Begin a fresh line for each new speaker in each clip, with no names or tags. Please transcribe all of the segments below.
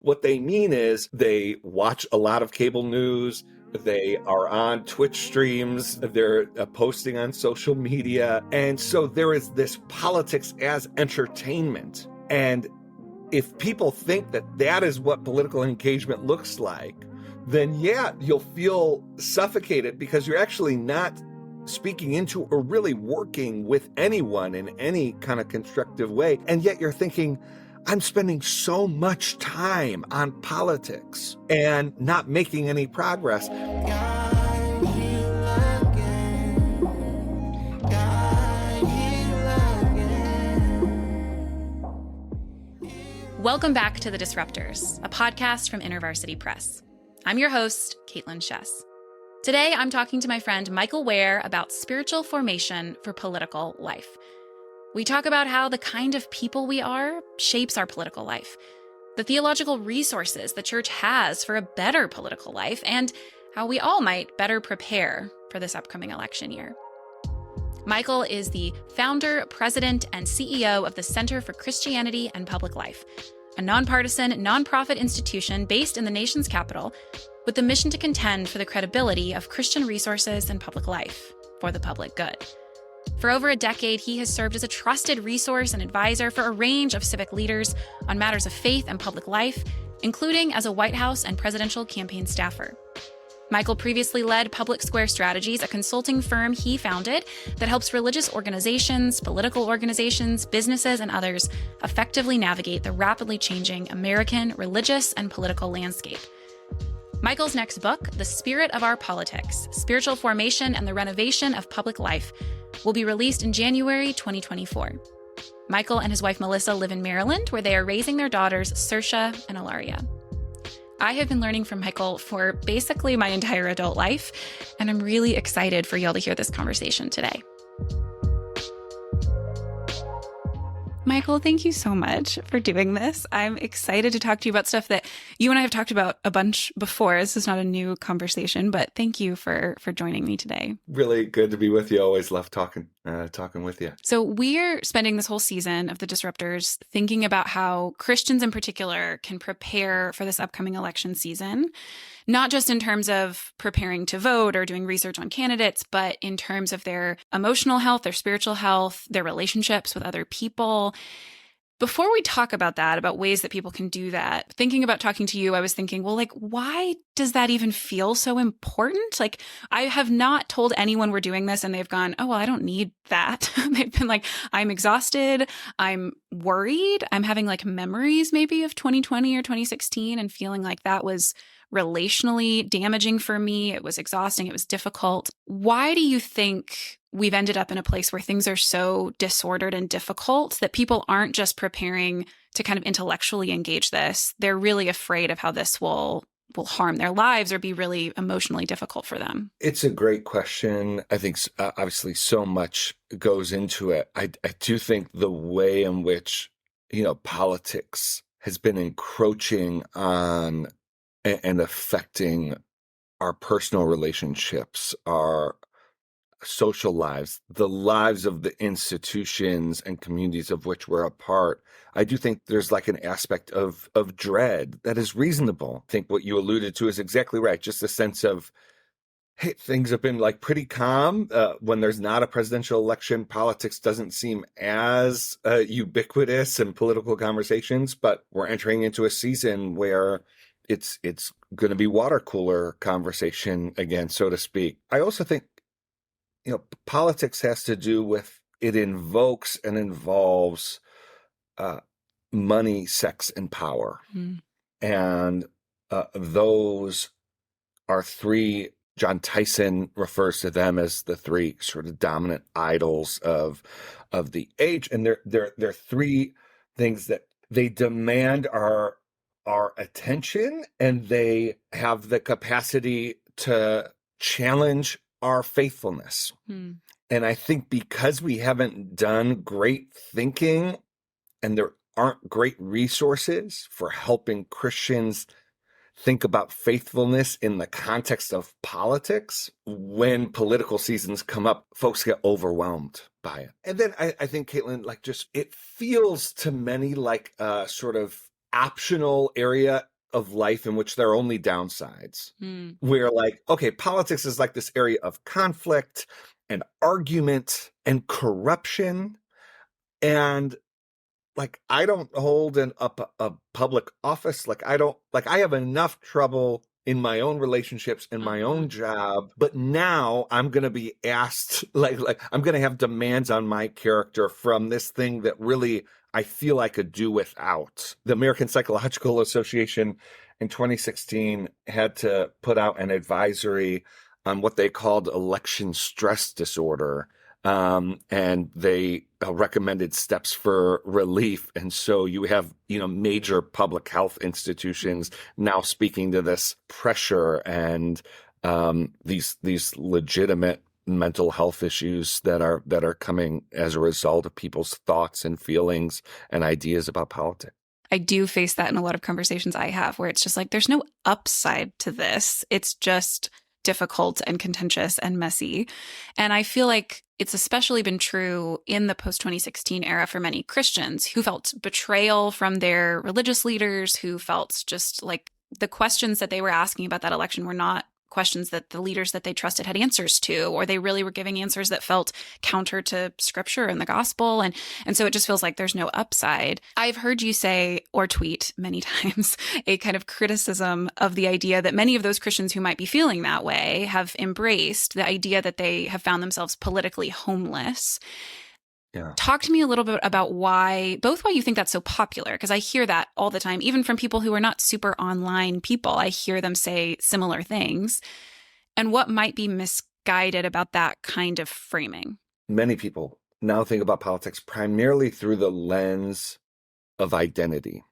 What they mean is they watch a lot of cable news. They are on Twitch streams. They're posting on social media. And so there is this politics as entertainment. And if people think that that is what political engagement looks like, then yeah, you'll feel suffocated because you're actually not speaking into or really working with anyone in any kind of constructive way. And yet you're thinking, I'm spending so much time on politics and not making any progress.
Welcome back to The Disruptors, a podcast from InterVarsity Press. I'm your host, Kaitlyn Schiess. Today, I'm talking to my friend Michael Ware about spiritual formation for political life. We talk about how the kind of people we are shapes our political life, the theological resources the church has for a better political life, and how we all might better prepare for this upcoming election year. Michael is the founder, president, and CEO of the Center for Christianity and Public Life, a nonpartisan, nonprofit institution based in the nation's capital with the mission to contend for the credibility of Christian resources and public life for the public good. For over a decade, he has served as a trusted resource and advisor for a range of civic leaders on matters of faith and public life, including as a White House and presidential campaign staffer. Michael previously led Public Square Strategies, a consulting firm he founded that helps religious organizations, political organizations, businesses, and others effectively navigate the rapidly changing American religious and political landscape. Michael's next book, The Spirit of Our Politics: Spiritual Formation and the Renovation of Public Life, will be released in January 2024. Michael and his wife Melissa live in Maryland, where they are raising their daughters, Saoirse and Ilaria. I have been learning from Michael for basically my entire adult life, and I'm really excited for y'all to hear this conversation today. Michael, thank you so much for doing this. I'm excited to talk to you about stuff that you and I have talked about a bunch before. This is not a new conversation, but thank you for joining me today.
Really good to be with you. Always love talking with you.
So we're spending this whole season of The Disruptors thinking about how Christians in particular can prepare for this upcoming election season, not just in terms of preparing to vote or doing research on candidates, but in terms of their emotional health, their spiritual health, their relationships with other people. Before we talk about that, about ways that people can do that, thinking about talking to you, I was thinking, well, why does that even feel so important? I have not told anyone we're doing this and they've gone, oh, well, I don't need that. They've been like, I'm exhausted. I'm worried. I'm having memories maybe of 2020 or 2016 and feeling like that was relationally damaging for me. It was exhausting. It was difficult. Why do you think we've ended up in a place where things are so disordered and difficult that people aren't just preparing to kind of intellectually engage this? They're really afraid of how this will harm their lives or be really emotionally difficult for them.
It's a great question. I think obviously so much goes into it. I do think the way in which, politics has been encroaching on and affecting our personal relationships, our social lives, the lives of the institutions and communities of which we're a part, I do think there's an aspect of dread that is reasonable. I think what you alluded to is exactly right. Just a sense of, hey, things have been pretty calm. When there's not a presidential election, politics doesn't seem as ubiquitous in political conversations, but we're entering into a season where it's going to be water cooler conversation again, so to speak. I also think, politics has to do with, it invokes and involves money, sex, and power. Mm. And those are three, John Tyson refers to them as the three sort of dominant idols of the age. And they're three things that they demand our attention, and they have the capacity to challenge our faithfulness. Hmm. And I think because we haven't done great thinking and there aren't great resources for helping Christians think about faithfulness in the context of politics, when political seasons come up, folks get overwhelmed by it. And then I think, Kaitlyn, it feels to many like a sort of optional area of life in which there are only downsides.
Mm.
We're like, okay, politics is like this area of conflict and argument and corruption. And like, I don't hold a public office. Like, I have enough trouble in my own relationships in my own job, but now I'm going to be asked, like I'm going to have demands on my character from this thing that really I feel I could do without. The American Psychological Association in 2016 had to put out an advisory on what they called election stress disorder. And they recommended steps for relief. And so you have, major public health institutions now speaking to this pressure and these legitimate mental health issues that are coming as a result of people's thoughts and feelings and ideas about politics.
I do face that in a lot of conversations I have where it's just like, there's no upside to this. It's just difficult and contentious and messy. And I feel like it's especially been true in the post-2016 era for many Christians who felt betrayal from their religious leaders, who felt just like the questions that they were asking about that election were not questions that the leaders that they trusted had answers to, or they really were giving answers that felt counter to scripture and the gospel. And so it just feels like there's no upside. I've heard you say or tweet many times a kind of criticism of the idea that many of those Christians who might be feeling that way have embraced the idea that they have found themselves politically homeless.
Yeah.
Talk to me a little bit about why you think that's so popular, because I hear that all the time, even from people who are not super online people. I hear them say similar things. And what might be misguided about that kind of framing?
Many people now think about politics primarily through the lens of identity.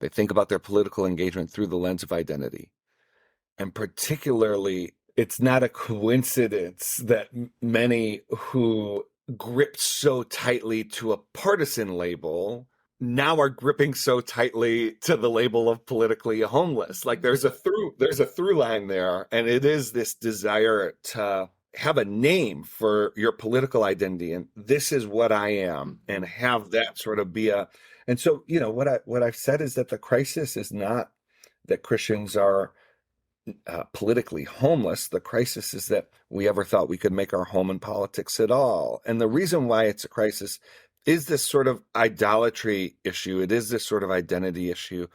They think about their political engagement through the lens of identity. And particularly, it's not a coincidence that many who gripped so tightly to a partisan label now are gripping so tightly to the label of politically homeless. Like there's a through line there, and it is this desire to have a name for your political identity, and this is what I am, and have that sort of be and so what I've said is that the crisis is not that Christians are politically homeless. The crisis is that we ever thought we could make our home in politics at all. And the reason why it's a crisis is this sort of idolatry issue. It is this sort of identity issue.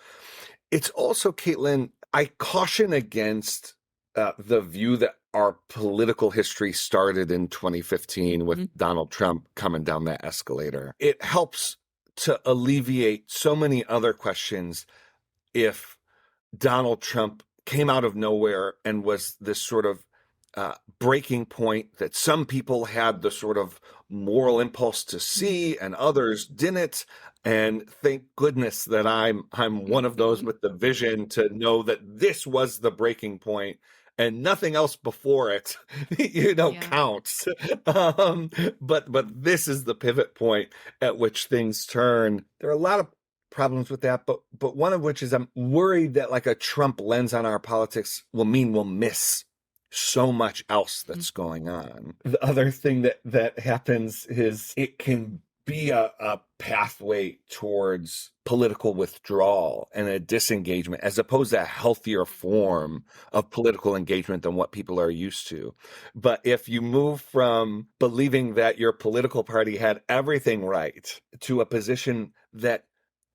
It's also, Kaitlyn, I caution against the view that our political history started in 2015 with Donald Trump coming down that escalator. It helps to alleviate so many other questions if Donald Trump came out of nowhere and was this sort of breaking point that some people had the sort of moral impulse to see and others didn't. And thank goodness that I'm one of those with the vision to know that this was the breaking point and nothing else before it, counts. But this is the pivot point at which things turn. There are a lot of problems with that, but one of which is I'm worried that like a Trump lens on our politics will mean we'll miss so much else that's going on. The other thing that happens is it can be a pathway towards political withdrawal and a disengagement, as opposed to a healthier form of political engagement than what people are used to. But if you move from believing that your political party had everything right to a position that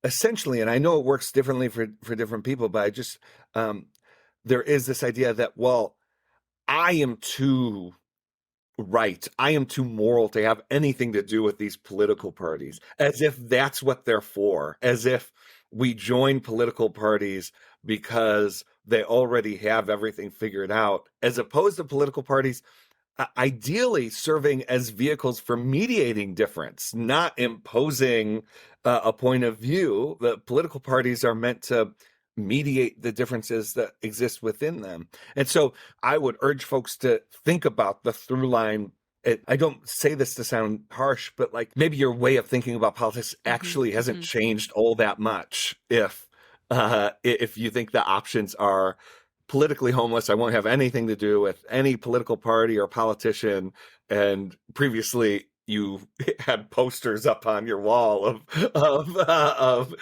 essentially, and I know it works differently for different people, but I just, there is this idea that, well, I am too right, I am too moral to have anything to do with these political parties, as if that's what they're for, as if we join political parties because they already have everything figured out, as opposed to political parties ideally serving as vehicles for mediating difference, not imposing a point of view. The political parties are meant to mediate the differences that exist within them. And so I would urge folks to think about the through line. I don't say this to sound harsh, but like maybe your way of thinking about politics actually hasn't changed all that much if you think the options are politically homeless, I won't have anything to do with any political party or politician, and previously you had posters up on your wall of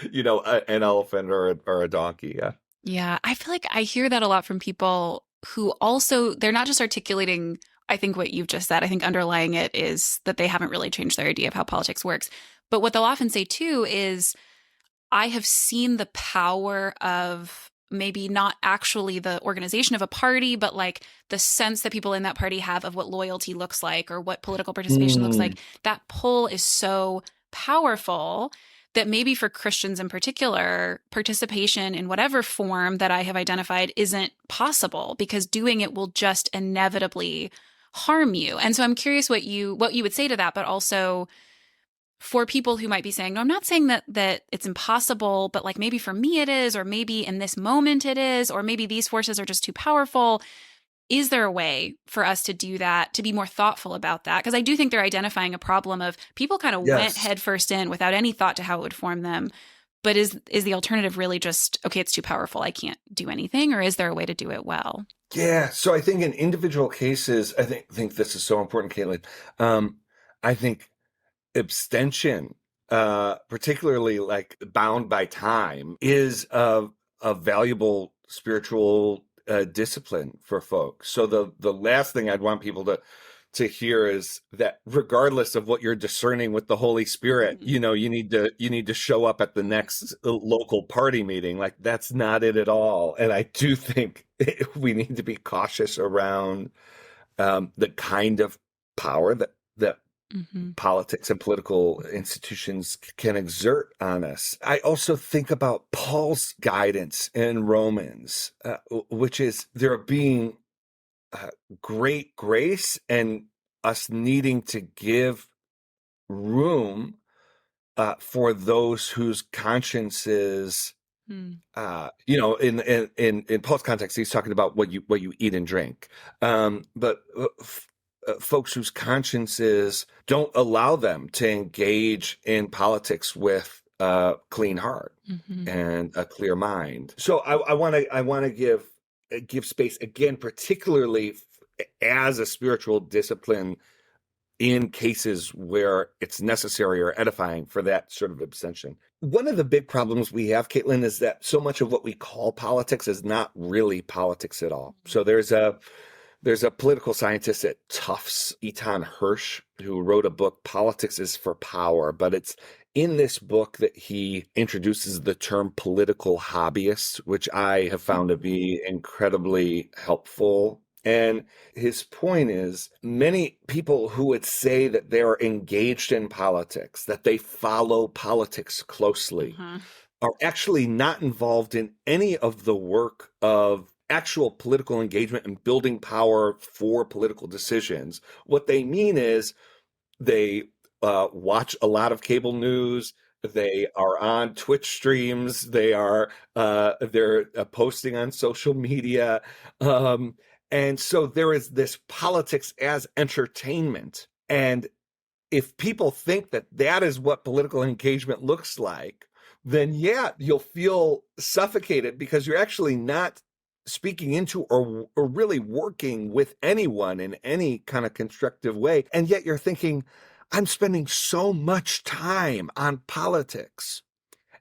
an elephant or a donkey. Yeah.
Yeah, I feel like I hear that a lot from people who also, they're not just articulating, I think, what you've just said. I think underlying it is that they haven't really changed their idea of how politics works. But what they'll often say too is, I have seen the power of maybe not actually the organization of a party, but like the sense that people in that party have of what loyalty looks like or what political participation looks
Mm,
like. That pull is so powerful that maybe for Christians in particular, participation in whatever form that I have identified isn't possible because doing it will just inevitably harm you. And so I'm curious what you would say to that, but also for people who might be saying, no, I'm not saying that it's impossible, but like maybe for me it is, or maybe in this moment it is, or maybe these forces are just too powerful. Is there a way for us to do that, to be more thoughtful about that? Because I do think they're identifying a problem of people kind of went
yes.
headfirst in without any thought to how it would form them. But is the alternative really just, okay, it's too powerful, I can't do anything, or is there a way to do it well?
Yeah. So I think in individual cases, I think this is so important, Caitlin. I think abstention, particularly like bound by time, is a valuable spiritual discipline for folks. So the last thing I'd want people to hear is that regardless of what you're discerning with the Holy Spirit,
Mhm.
you need to show up at the next local party meeting. Like that's not it at all. And I do think we need to be cautious around the kind of power that
Mhm.
politics and political institutions can exert on us. I also think about Paul's guidance in Romans, which is there being uh, great grace and us needing to give room for those whose consciences,
Mm.
in Paul's context, he's talking about what you eat and drink, but folks whose consciences don't allow them to engage in politics with a clean heart
Mhm.
and a clear mind. So I want to give space again, particularly as a spiritual discipline in cases where it's necessary or edifying for that sort of abstention. One of the big problems we have, Caitlin, is that so much of what we call politics is not really politics at all. So there's a political scientist at Tufts, Etan Hirsch, who wrote a book, Politics is for Power. But it's in this book that he introduces the term political hobbyist, which I have found to be incredibly helpful. And his point is many people who would say that they're engaged in politics, that they follow politics closely,
Uh-huh.
are actually not involved in any of the work of actual political engagement and building power for political decisions. What they mean is they watch a lot of cable news. They are on Twitch streams. They're posting on social media, um, and so there is this politics as entertainment. And if people think that that is what political engagement looks like, then yeah, you'll feel suffocated because you're actually not speaking into or really working with anyone in any kind of constructive way. And yet you're thinking, I'm spending so much time on politics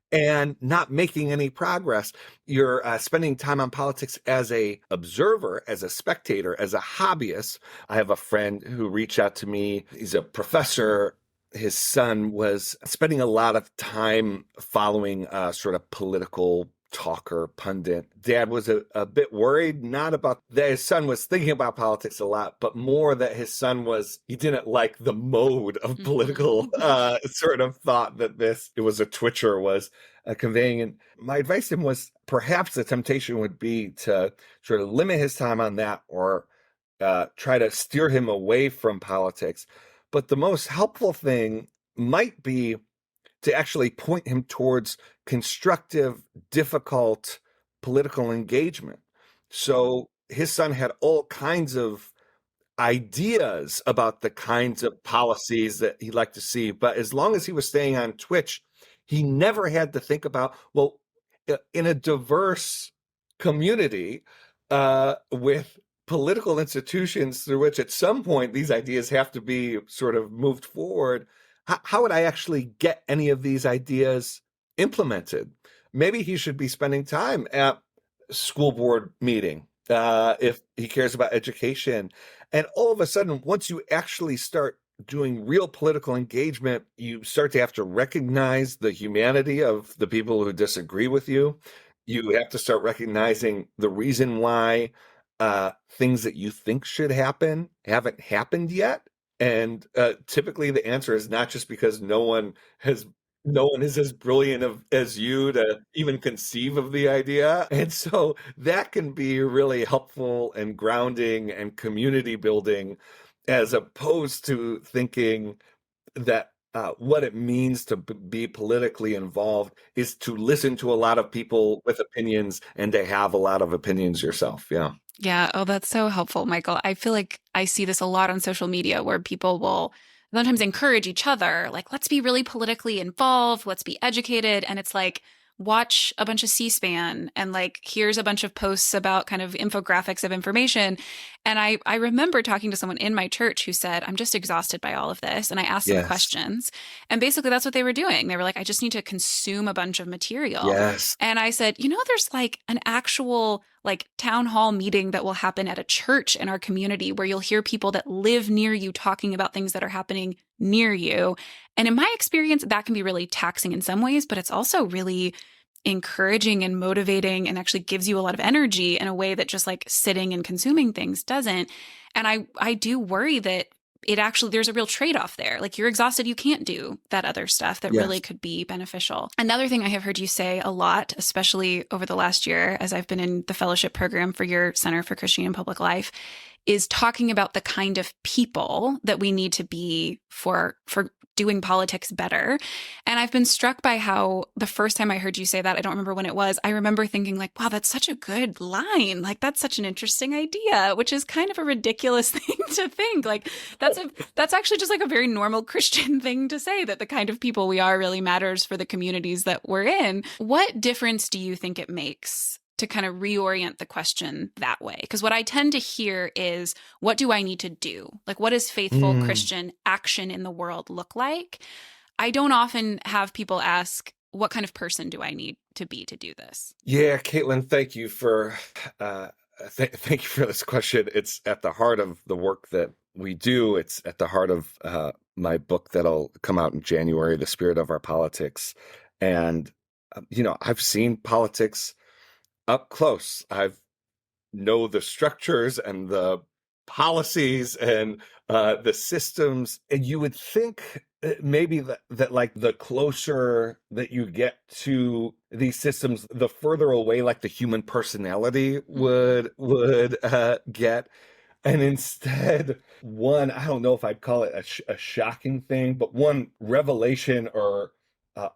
and not making any progress. You're spending time on politics as a observer, as a spectator, as a hobbyist. I have a friend who reached out to me. He's a professor. His son was spending a lot of time following sort of political talker pundit. Dad was a bit worried, not about that his son was thinking about politics a lot, but more that his son he didn't like the mode of political
Mhm.
sort of thought that it was a Twitcher was conveying. And my advice to him was perhaps the temptation would be to sort of limit his time on that or try to steer him away from politics. But the most helpful thing might be to actually point him towards constructive, difficult political engagement. So his son had all kinds of ideas about the kinds of policies that he'd like to see. But as long as he was staying on Twitch, he never had to think about, well, in a diverse community with political institutions through which at some point these ideas have to be sort of moved forward, how would I actually get any of these ideas implemented? Maybe he should be spending time at school board meeting, if he cares about education. And all of a sudden, once you actually start doing real political engagement, you start to have to recognize the humanity of the people who disagree with you. You have to start recognizing the reason why things that you think should happen haven't happened yet. And typically the answer is not just because no one is as brilliant as you to even conceive of the idea. And so that can be really helpful and grounding and community building, as opposed to thinking that what it means to be politically involved is to listen to a lot of people with opinions and to have a lot of opinions yourself. Yeah.
Yeah. Oh, that's so helpful, Michael. I feel like I see this a lot on social media where people will sometimes encourage each other, like, let's be really politically involved, let's be educated. And it's like, watch a bunch of C-SPAN and like, here's a bunch of posts about kind of infographics of information. And I remember talking to someone in my church who said, I'm just exhausted by all of this. And I asked them
Yes.
questions. And basically that's what they were doing. They were like, I just need to consume a bunch of material.
Yes.
And I said, there's like an actual like town hall meeting that will happen at a church in our community where you'll hear people that live near you talking about things that are happening near you. And in my experience, that can be really taxing in some ways, but it's also really encouraging and motivating and actually gives you a lot of energy in a way that just like sitting and consuming things doesn't. And I do worry that there's a real trade-off there. Like you're exhausted, you can't do that other stuff that really
Yes.
could be beneficial. Another thing I have heard you say a lot, especially over the last year, as I've been in the fellowship program for your Center for Christian and Public Life, is talking about the kind of people that we need to be for doing politics better. And I've been struck by how the first time I heard you say that, I don't remember when it was, I remember thinking like, wow, that's such a good line. Like that's such an interesting idea, which is kind of a ridiculous thing to think. Like that's actually just like a very normal Christian thing to say, that the kind of people we are really matters for the communities that we're in. What difference do you think it makes to kind of reorient the question that way? Because what I tend to hear is, what do I need to do? Like, what does faithful Christian action in the world look like? I don't often have people ask, what kind of person do I need to be to do this?
Yeah, Kaitlyn, thank you for thank you for this question. It's at the heart of the work that we do. It's at the heart of my book that'll come out in January, The Spirit of Our Politics. And I've seen politics up close. I've know the structures and the policies and the systems, and you would think maybe that like the closer that you get to these systems, the further away like the human personality would get. And instead, I don't know if I'd call it a shocking thing, but one revelation or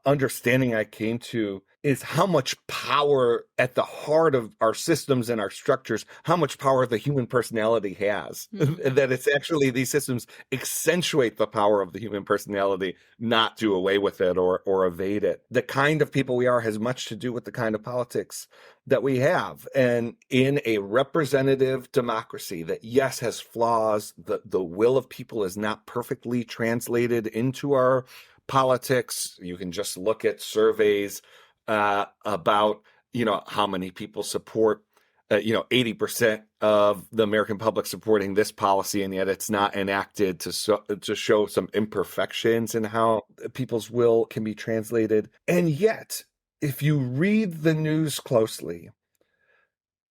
understanding I came to is how much power at the heart of our systems and our structures, how much power the human personality has. That it's actually, these systems accentuate the power of the human personality, not do away with it or evade it. The kind of people we are has much to do with the kind of politics that we have. And in a representative democracy that, yes, has flaws, the will of people is not perfectly translated into our politics. You can just look at surveys about, how many people support, 80% of the American public supporting this policy, and yet it's not enacted to show some imperfections in how people's will can be translated. And yet, if you read the news closely,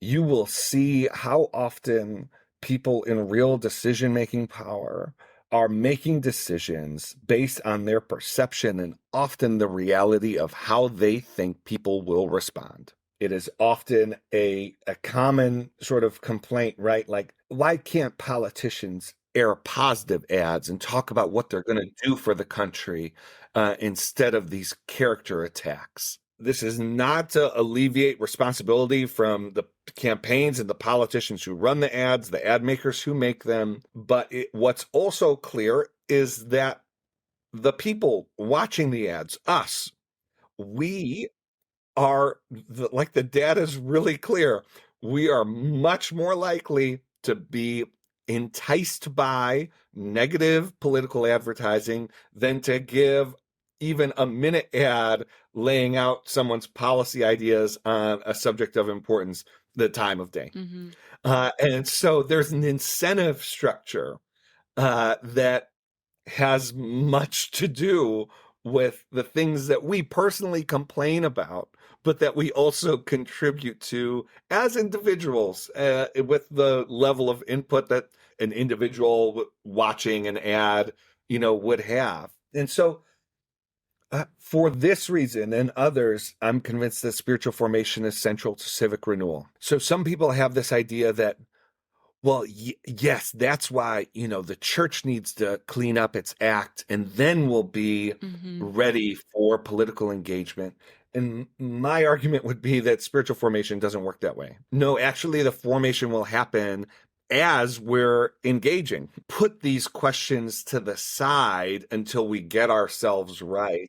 you will see how often people in real decision-making power are making decisions based on their perception and often the reality of how they think people will respond. It is often a common sort of complaint, right? Like, why can't politicians air positive ads and talk about what they're going to do for the country instead of these character attacks? This is not to alleviate responsibility from the campaigns and the politicians who run the ads, the ad makers who make them. But what's also clear is that the people watching the ads, us, we are, like the data is really clear, we are much more likely to be enticed by negative political advertising than to give even a minute ad laying out someone's policy ideas on a subject of importance, the time of day.
Mm-hmm.
And so there's an incentive structure that has much to do with the things that we personally complain about, but that we also contribute to as individuals with the level of input that an individual watching an ad, would have. And so for this reason and others, I'm convinced that spiritual formation is central to civic renewal. So some people have this idea that, well, yes, that's why, the church needs to clean up its act and then we'll be ready for political engagement. And my argument would be that spiritual formation doesn't work that way. No, actually, the formation will happen as we're engaging. Put these questions to the side until we get ourselves right.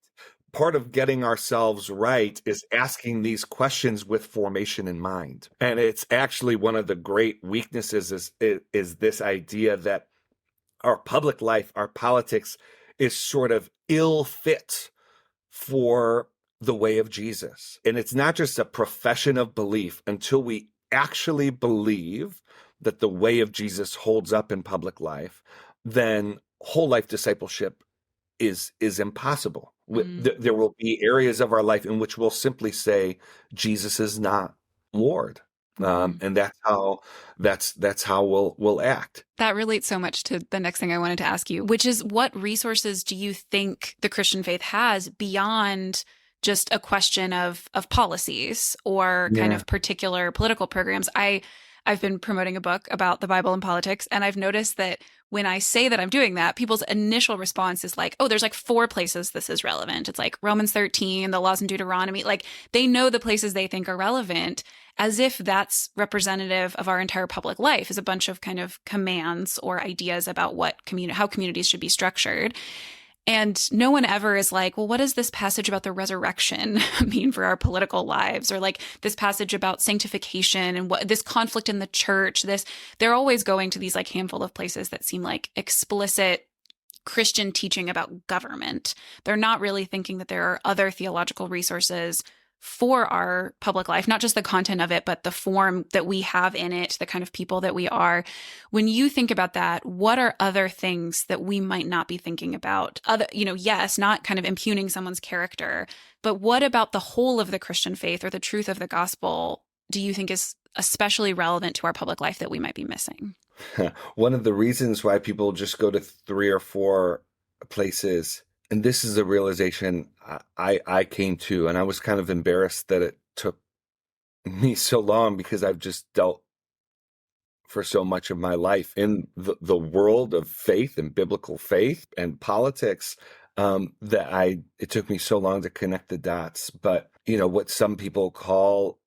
Part of getting ourselves right is asking these questions with formation in mind. And it's actually one of the great weaknesses is this idea that our public life, our politics is sort of ill fit for the way of Jesus. And it's not just a profession of belief until we actually believe that the way of Jesus holds up in public life, then whole life discipleship is impossible. There will be areas of our life in which we'll simply say Jesus is not Lord, and that's how we'll act.
That relates so much to the next thing I wanted to ask you, which is what resources do you think the Christian faith has beyond just a question of policies or kind of particular political programs? I've been promoting a book about the Bible and politics, and I've noticed that when I say that I'm doing that, people's initial response is like, oh, there's like 4 places this is relevant. It's like Romans 13, the laws in Deuteronomy. Like they know the places they think are relevant, as if that's representative of our entire public life, is a bunch of kind of commands or ideas about how communities should be structured. And no one ever is like, well, what does this passage about the resurrection mean for our political lives? Or like this passage about sanctification and what this conflict in the church, they're always going to these like handful of places that seem like explicit Christian teaching about government. They're not really thinking that there are other theological resources for our public life, not just the content of it, but the form that we have in it, the kind of people that we are. When you think about that, what are other things that we might not be thinking about? Yes, not kind of impugning someone's character, but what about the whole of the Christian faith or the truth of the gospel do you think is especially relevant to our public life that we might be missing?
One of the reasons why people just go to 3 or 4 places, and this is a realization I came to, and I was kind of embarrassed that it took me so long because I've just dealt for so much of my life in the world of faith and biblical faith and politics, it took me so long to connect the dots. But, what some people call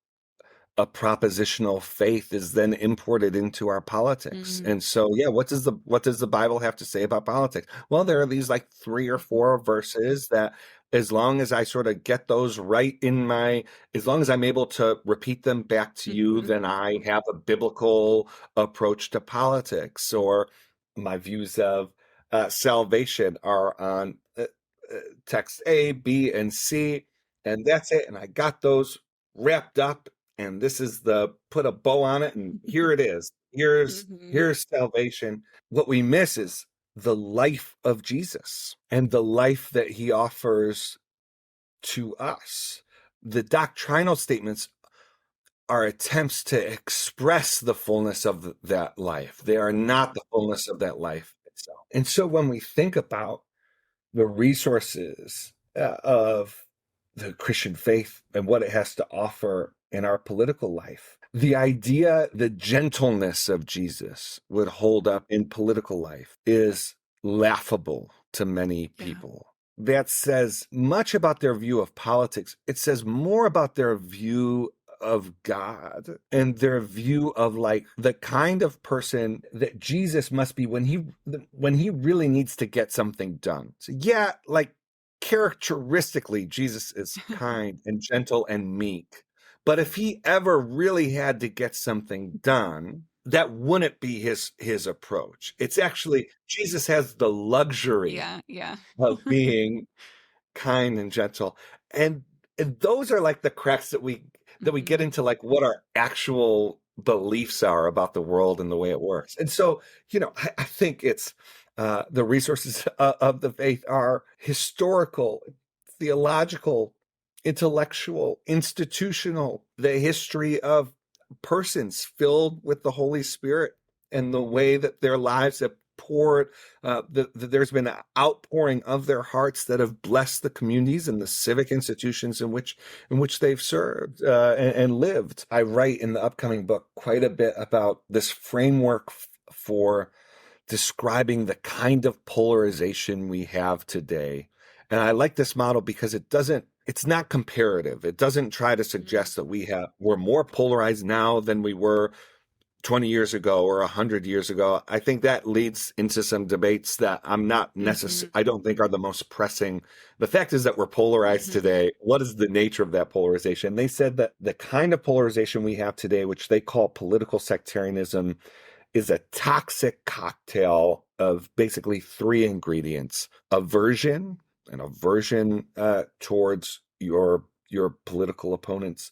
a propositional faith is then imported into our politics. And so, what does the Bible have to say about politics? Well, there are these like 3 or 4 verses that, as long as I sort of get those right as long as I'm able to repeat them back to you, then I have a biblical approach to politics. Or my views of salvation are on text A, B, and C, and that's it. And I got those wrapped up. And this is put a bow on it, and here it is. Here's salvation. What we miss is the life of Jesus and the life that he offers to us. The doctrinal statements are attempts to express the fullness of that life. They are not the fullness of that life itself. And so when we think about the resources of the Christian faith and what it has to offer in our political life, the gentleness of Jesus would hold up in political life is laughable to many people. That says much about their view of politics. It says more about their view of God and their view of like the kind of person that Jesus must be when he really needs to get something done. So like characteristically, Jesus is kind and gentle and meek. But if he ever really had to get something done, that wouldn't be his approach. It's actually, Jesus has the luxury of being kind and gentle. And and those are like the cracks that we get into, like what our actual beliefs are about the world and the way it works. And so, I think it's the resources of the faith are historical, theological, intellectual, institutional, the history of persons filled with the Holy Spirit and the way that their lives have poured, there's been an outpouring of their hearts that have blessed the communities and the civic institutions in which they've served and lived. I write in the upcoming book quite a bit about this framework for describing the kind of polarization we have today. And I like this model because it's not comparative. It doesn't try to suggest that we're more polarized now than we were 20 years ago or 100 years ago. I think that leads into some debates that I don't think are the most pressing. The fact is that we're polarized today. What is the nature of that polarization? They said that the kind of polarization we have today, which they call political sectarianism, is a toxic cocktail of basically three ingredients: aversion, towards your political opponents,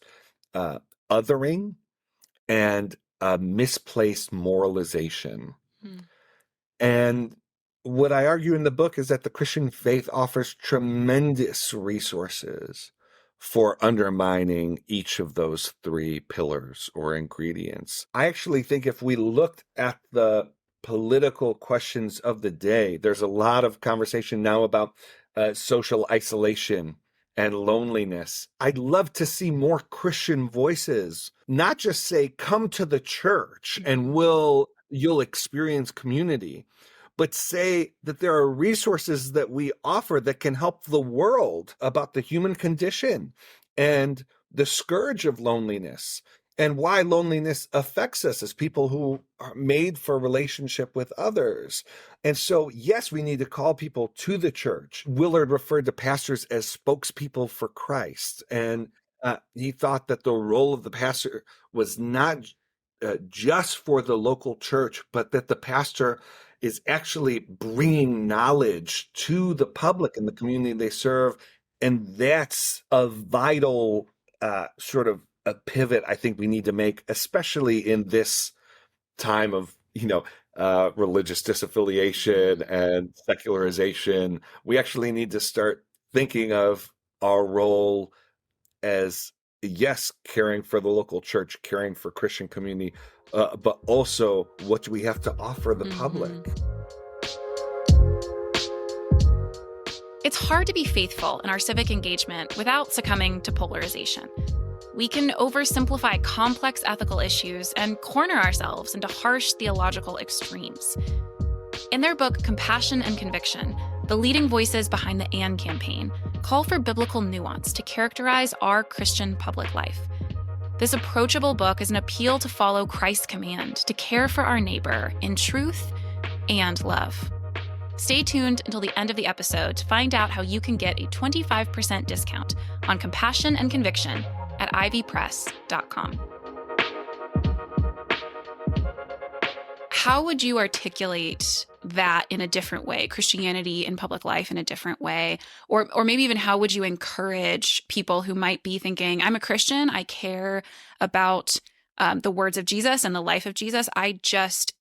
othering, and misplaced moralization. And what I argue in the book is that the Christian faith offers tremendous resources for undermining each of those three pillars or ingredients. I actually think if we looked at the political questions of the day, there's a lot of conversation now about social isolation and loneliness. I'd love to see more Christian voices, not just say, come to the church and you'll experience community, but say that there are resources that we offer that can help the world about the human condition and the scourge of loneliness and why loneliness affects us as people who are made for relationship with others. And so, yes, we need to call people to the church. Willard referred to pastors as spokespeople for Christ. And he thought that the role of the pastor was not just for the local church, but that the pastor is actually bringing knowledge to the public and the community they serve. And that's a vital sort of a pivot I think we need to make, especially in this time of, religious disaffiliation and secularization. We actually need to start thinking of our role as, yes, caring for the local church, caring for Christian community, but also what do we have to offer the public?
It's hard to be faithful in our civic engagement without succumbing to polarization. We can oversimplify complex ethical issues and corner ourselves into harsh theological extremes. In their book, Compassion and Conviction, the leading voices behind the AND campaign call for biblical nuance to characterize our Christian public life. This approachable book is an appeal to follow Christ's command to care for our neighbor in truth and love. Stay tuned until the end of the episode to find out how you can get a 25% discount on Compassion and Conviction at ivypress.com. How would you articulate that in a different way, Christianity in public life in a different way? Or maybe even how would you encourage people who might be thinking, I'm a Christian, I care about the words of Jesus and the life of Jesus.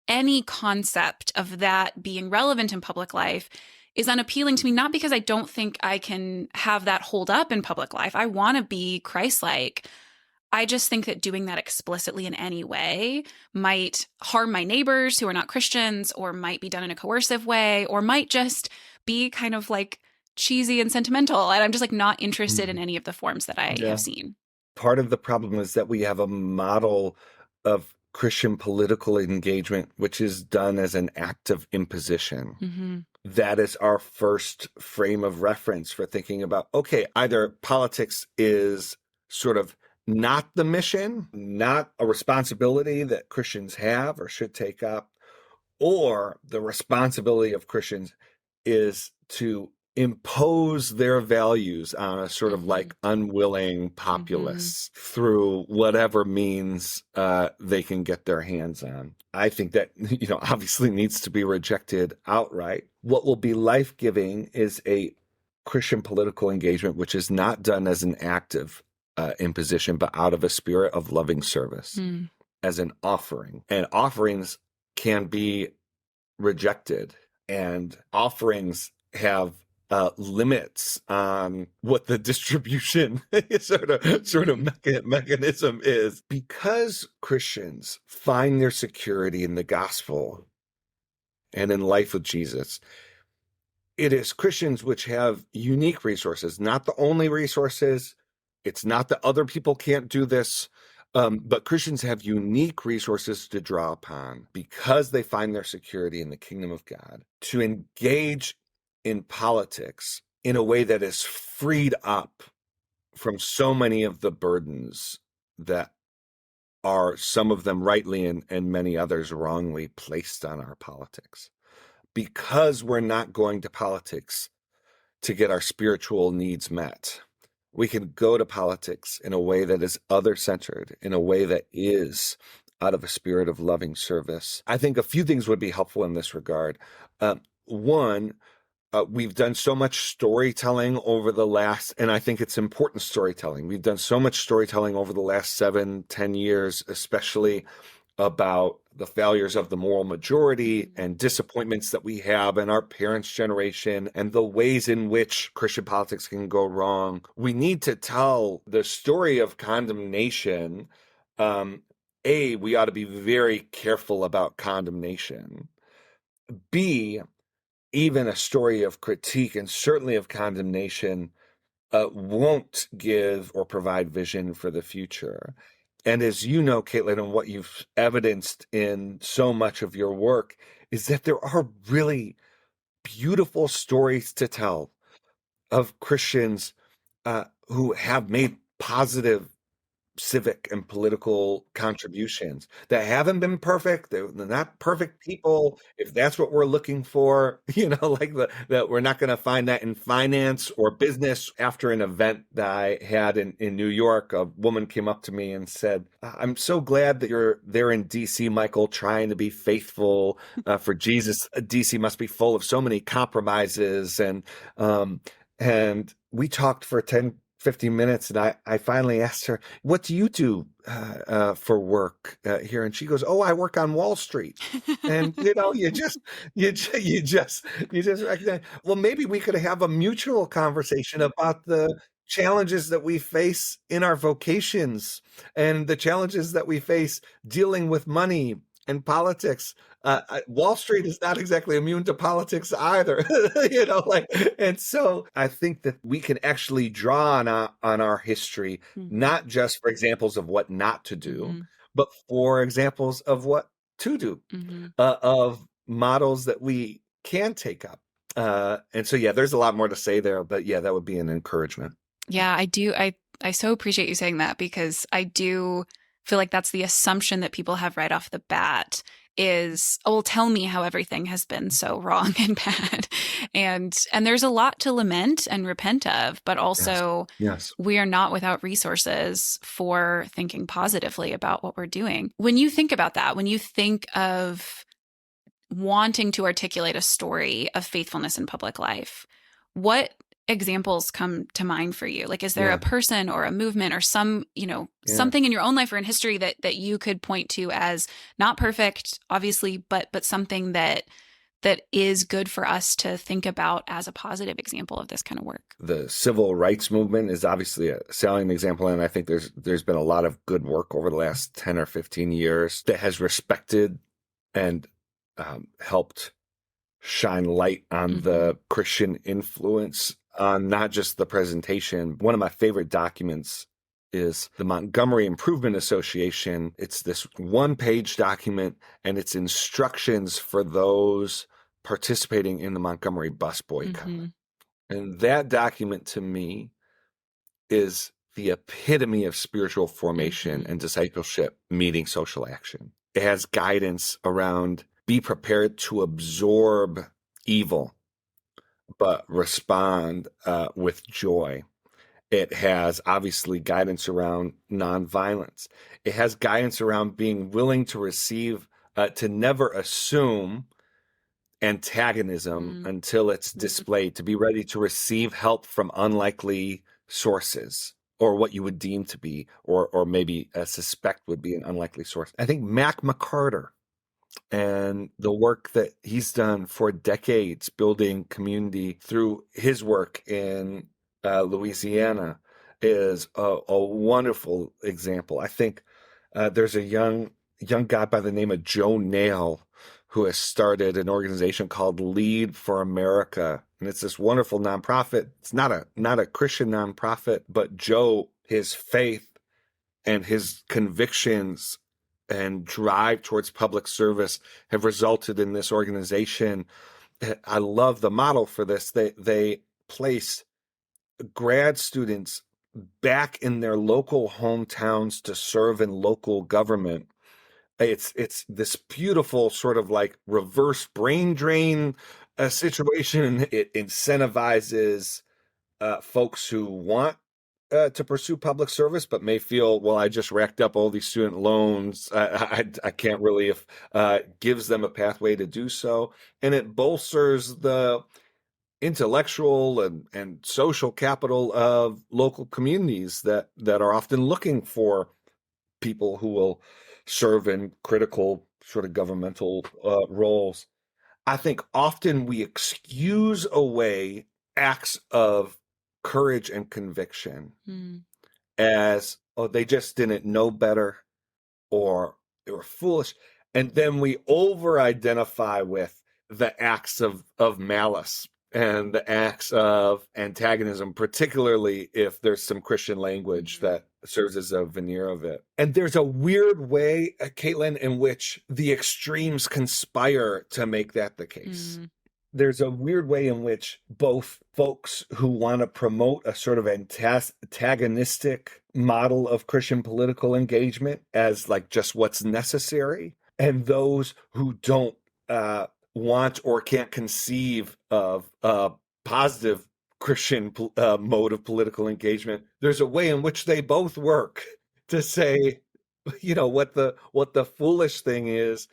Any concept of that being relevant in public life is unappealing to me, not because I don't think I can have that hold up in public life. I want to be Christ-like. I just think that doing that explicitly in any way might harm my neighbors who are not Christians, or might be done in a coercive way, or might just be kind of like cheesy and sentimental. And I'm just like not interested in any of the forms that I have seen.
Part of the problem is that we have a model of Christian political engagement, which is done as an act of imposition. That is our first frame of reference for thinking about, okay, either politics is sort of not the mission, not a responsibility that Christians have or should take up, or the responsibility of Christians is to impose their values on a sort of like unwilling populace through whatever means they can get their hands on. I think that, obviously needs to be rejected outright. What will be life-giving is a Christian political engagement, which is not done as an active imposition, but out of a spirit of loving service, as an offering. And offerings can be rejected, and offerings have limits on what the distribution sort of mechanism is. Because Christians find their security in the gospel and in life with Jesus, it is Christians which have unique resources, not the only resources. It's not that other people can't do this, but Christians have unique resources to draw upon because they find their security in the kingdom of God to engage in politics in a way that is freed up from so many of the burdens that are, some of them rightly and many others wrongly, placed on our politics. Because we're not going to politics to get our spiritual needs met, we can go to politics in a way that is other-centered, in a way that is out of a spirit of loving service. I think a few things would be helpful in this regard. One, we've done so much storytelling over the last, and I think it's important storytelling. We've done so much storytelling over the last 7-10 years, especially about the failures of the moral majority and disappointments that we have in our parents' generation and the ways in which Christian politics can go wrong. We need to tell the story of condemnation. We ought to be very careful about condemnation. B, even a story of critique and certainly of condemnation won't give or provide vision for the future. And as you know, Kaitlyn, and what you've evidenced in so much of your work, is that there are really beautiful stories to tell of Christians who have made positive civic and political contributions that haven't been perfect. They're not perfect people. If that's what we're looking for, like that we're not going to find that in finance or business. After an event that I had in New York, a woman came up to me and said, "I'm so glad that you're there in DC, Michael, trying to be faithful for Jesus. DC must be full of so many compromises." And we talked for 10-15 minutes, and I finally asked her, "What do you do for work here?" And she goes, "Oh, I work on Wall Street." And you just recognize, well, maybe we could have a mutual conversation about the challenges that we face in our vocations and the challenges that we face dealing with money and politics. Wall Street is not exactly immune to politics either, and so I think that we can actually draw on our history, not just for examples of what not to do, but for examples of what to do, of models that we can take up. And so, there's a lot more to say there, but that would be an encouragement.
Yeah, I do. I so appreciate you saying that, because I do feel like that's the assumption that people have right off the bat is, "Oh, well, tell me how everything has been so wrong and bad." And there's a lot to lament and repent of, but also
yes.
We are not without resources for thinking positively about what we're doing. When you think about that, when you think of wanting to articulate a story of faithfulness in public life, what examples come to mind for you? Like, is there a person or a movement or some, something in your own life or in history that you could point to as not perfect, obviously, but something that is good for us to think about as a positive example of this kind of work?
The civil rights movement is obviously a salient example, and I think there's been a lot of good work over the last 10 or 15 years that has respected and helped shine light on the Christian influence on not just the presentation. One of my favorite documents is the Montgomery Improvement Association. It's this one-page document, and it's instructions for those participating in the Montgomery bus boycott. And that document, to me, is the epitome of spiritual formation and discipleship meeting social action. It has guidance around be prepared to absorb evil, but respond with joy. It has obviously guidance around nonviolence. It has guidance around being willing to receive, to never assume antagonism until it's displayed, to be ready to receive help from unlikely sources, or what you would deem to be, or maybe suspect would be an unlikely source. I think Mac McCarter and the work that he's done for decades building community through his work in Louisiana is a wonderful example. I think there's a young guy by the name of Joe Nail who has started an organization called Lead for America, and it's this wonderful nonprofit. It's not a Christian nonprofit, but Joe, his faith and his convictions and drive towards public service have resulted in this organization. I love the model for this. They place grad students back in their local hometowns to serve in local government. It's this beautiful sort of like reverse brain drain situation. It incentivizes folks who want to pursue public service, but may feel, well, I just racked up all these student loans. I can't really, gives them a pathway to do so. And it bolsters the intellectual and social capital of local communities that are often looking for people who will serve in critical sort of governmental roles. I think often we excuse away acts of courage and conviction as, oh, they just didn't know better, or they were foolish. And then we over-identify with the acts of malice and the acts of antagonism, particularly if there's some Christian language that serves as a veneer of it. And there's a weird way, Kaitlyn, in which the extremes conspire to make that the case. There's a weird way in which both folks who want to promote a sort of antagonistic model of Christian political engagement as like just what's necessary, and those who don't want or can't conceive of a positive Christian mode of political engagement, there's a way in which they both work to say, what the foolish thing is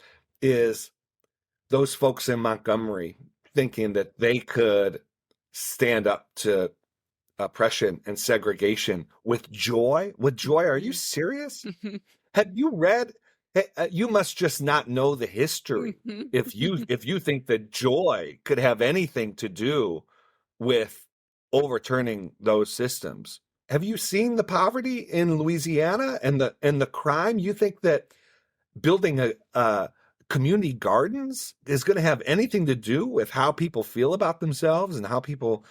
those folks in Montgomery thinking that they could stand up to oppression and segregation with joy. With joy? Are you serious? Have you read? You must just not know the history if you think that joy could have anything to do with overturning those systems. Have you seen the poverty in Louisiana and the crime? You think that building a community gardens is going to have anything to do with how people feel about themselves and how people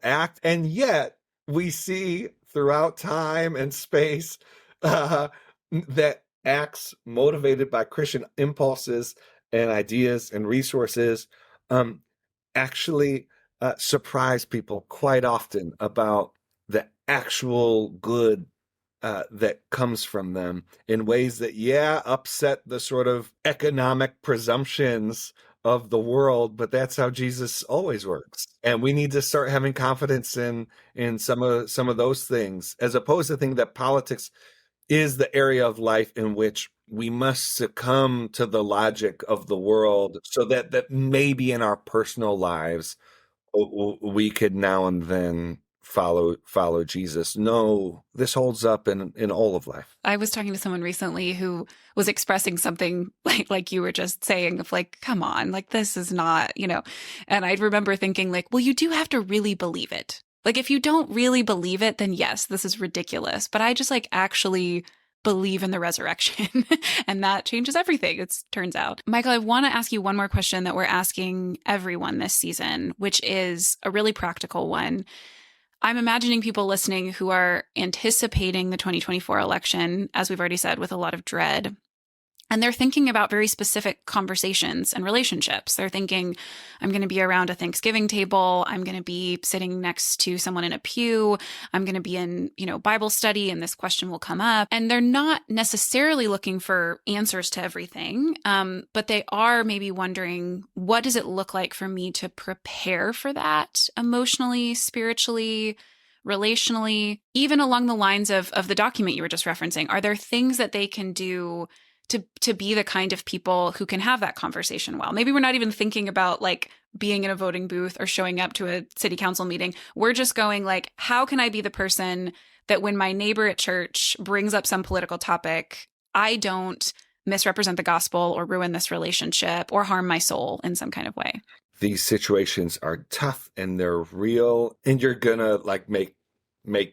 act? And yet we see throughout time and space that acts motivated by Christian impulses and ideas and resources actually surprise people quite often about the actual good that comes from them in ways that, upset the sort of economic presumptions of the world, but that's how Jesus always works. And we need to start having confidence in some of those things, as opposed to think that politics is the area of life in which we must succumb to the logic of the world, so that maybe in our personal lives we could now and then follow Jesus. No, this holds up in all of life.
I was talking to someone recently who was expressing something like you were just saying, of like, come on, like this is not, and I remember thinking like, well, you do have to really believe it. Like, if you don't really believe it, then yes, this is ridiculous. But I just like actually believe in the resurrection and that changes everything, it turns out. Michael, I want to ask you one more question that we're asking everyone this season, which is a really practical one. I'm imagining people listening who are anticipating the 2024 election, as we've already said, with a lot of dread. And they're thinking about very specific conversations and relationships. They're thinking, I'm going to be around a Thanksgiving table. I'm going to be sitting next to someone in a pew. I'm going to be in, Bible study, and this question will come up. And they're not necessarily looking for answers to everything, but they are maybe wondering, what does it look like for me to prepare for that emotionally, spiritually, relationally, even along the lines of the document you were just referencing? Are there things that they can do to be the kind of people who can have that conversation well. Maybe we're not even thinking about like being in a voting booth or showing up to a city council meeting. We're just going like, how can I be the person that when my neighbor at church brings up some political topic, I don't misrepresent the gospel or ruin this relationship or harm my soul in some kind of way.
These situations are tough and they're real, and you're gonna like make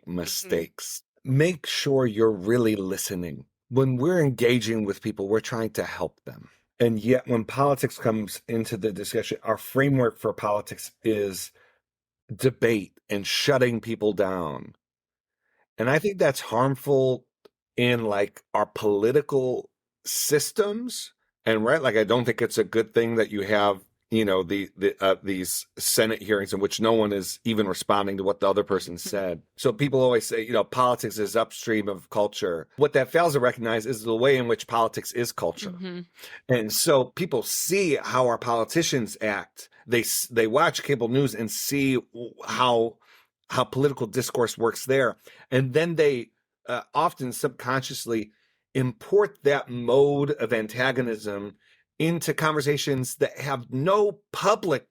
mistakes. Make sure you're really listening. When we're engaging with people, we're trying to help them. And yet when politics comes into the discussion, our framework for politics is debate and shutting people down. And I think that's harmful in like our political systems. And right, like I don't think it's a good thing that you have, you know, these Senate hearings in which no one is even responding to what the other person said. So people always say, you know, politics is upstream of culture. What that fails to recognize is the way in which politics is culture. And so people see how our politicians act. They watch cable news and see how political discourse works there. And then they often subconsciously import that mode of antagonism into conversations that have no public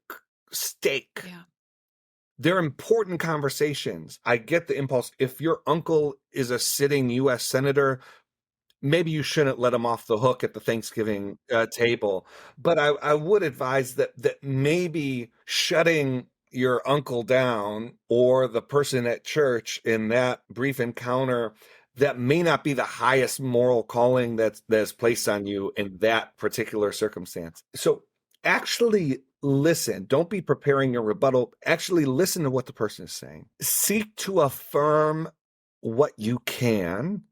stake.
Yeah.
They're important conversations. I get the impulse. If your uncle is a sitting U.S. senator, maybe you shouldn't let him off the hook at the Thanksgiving table. But I would advise that maybe shutting your uncle down or the person at church in that brief encounter, that may not be the highest moral calling that's placed on you in that particular circumstance. So actually listen. Don't be preparing your rebuttal. Actually listen to what the person is saying. Seek to affirm what you can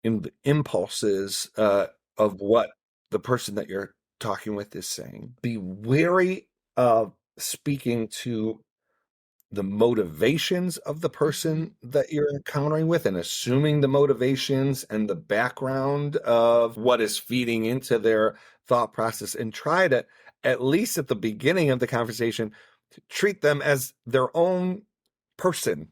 in the impulses of what the person that you're talking with is saying. Be wary of speaking to the motivations of the person that you're encountering with and assuming the motivations and the background of what is feeding into their thought process, and try to, at least at the beginning of the conversation, to treat them as their own person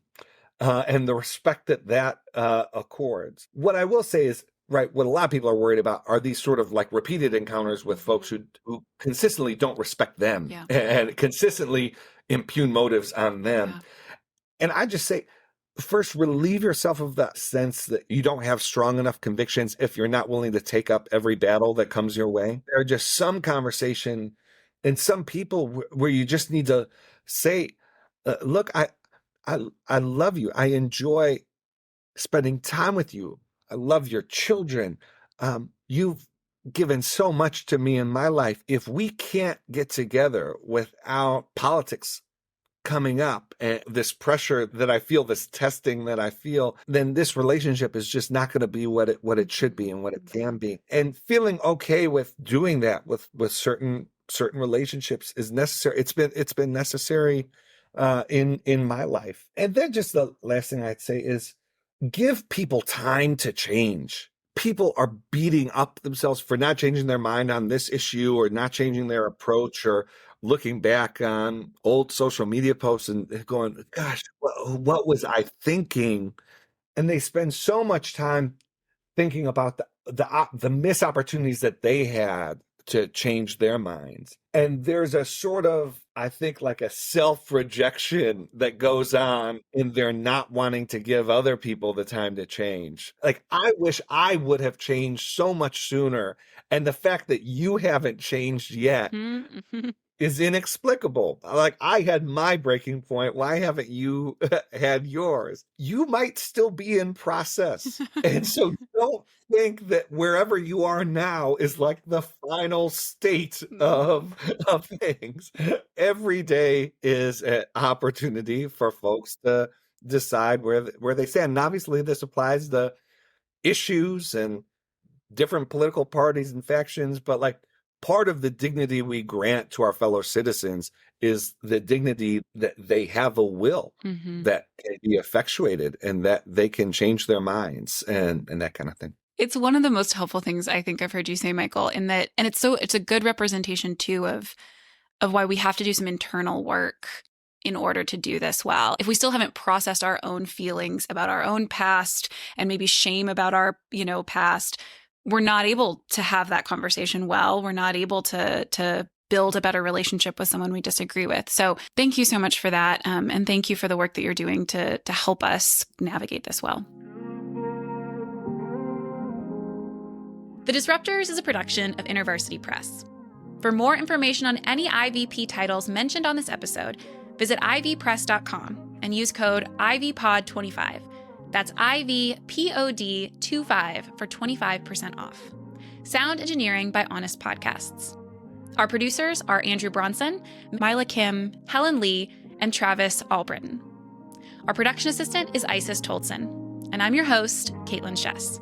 and the respect that accords. What I will say is, right, what a lot of people are worried about are these sort of like repeated encounters with folks who consistently don't respect them and consistently impugn motives on them. Yeah. And I just say, first, relieve yourself of that sense that you don't have strong enough convictions if you're not willing to take up every battle that comes your way. There are just some conversation and some people where you just need to say, look, I love you. I enjoy spending time with you. I love your children. You've given so much to me in my life. If we can't get together without politics coming up and this pressure that I feel, this testing that I feel, then this relationship is just not going to be what it should be and what it can be. And feeling okay with doing that with certain relationships is necessary. It's been necessary in my life. And then just the last thing I'd say is give people time to change. People are beating up themselves for not changing their mind on this issue or not changing their approach or looking back on old social media posts and going, gosh, what was I thinking? And they spend so much time thinking about the missed opportunities that they had to change their minds. And there's a sort of, I think, like a self-rejection that goes on in their not wanting to give other people the time to change. Like, I wish I would have changed so much sooner. And the fact that you haven't changed yet is inexplicable. Like, I had my breaking point. Why haven't you had yours? You might still be in process. And so don't think that wherever you are now is like the final state of things. Every day is an opportunity for folks to decide where they stand. And obviously this applies to issues and different political parties and factions, but like part of the dignity we grant to our fellow citizens is the dignity that they have a will that can be effectuated and that they can change their minds and that kind of thing.
It's one of the most helpful things I think I've heard you say, Michael, in that, and it's a good representation too of why we have to do some internal work in order to do this well. If we still haven't processed our own feelings about our own past and maybe shame about our, past, we're not able to have that conversation well. We're not able to build a better relationship with someone we disagree with. So thank you so much for that. And thank you for the work that you're doing to help us navigate this well. The Disruptors is a production of InterVarsity Press. For more information on any IVP titles mentioned on this episode, visit ivpress.com and use code IVPOD25. That's IVPOD25 for 25% off. Sound engineering by Honest Podcasts. Our producers are Andrew Bronson, Mila Kim, Helen Lee, and Travis Albritton. Our production assistant is Isis Toldson. And I'm your host, Kaitlyn Schiess.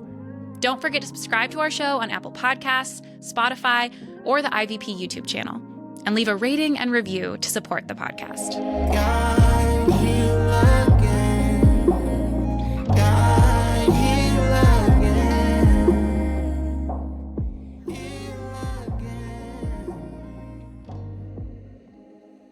Don't forget to subscribe to our show on Apple Podcasts, Spotify, or the IVP YouTube channel. And leave a rating and review to support the podcast.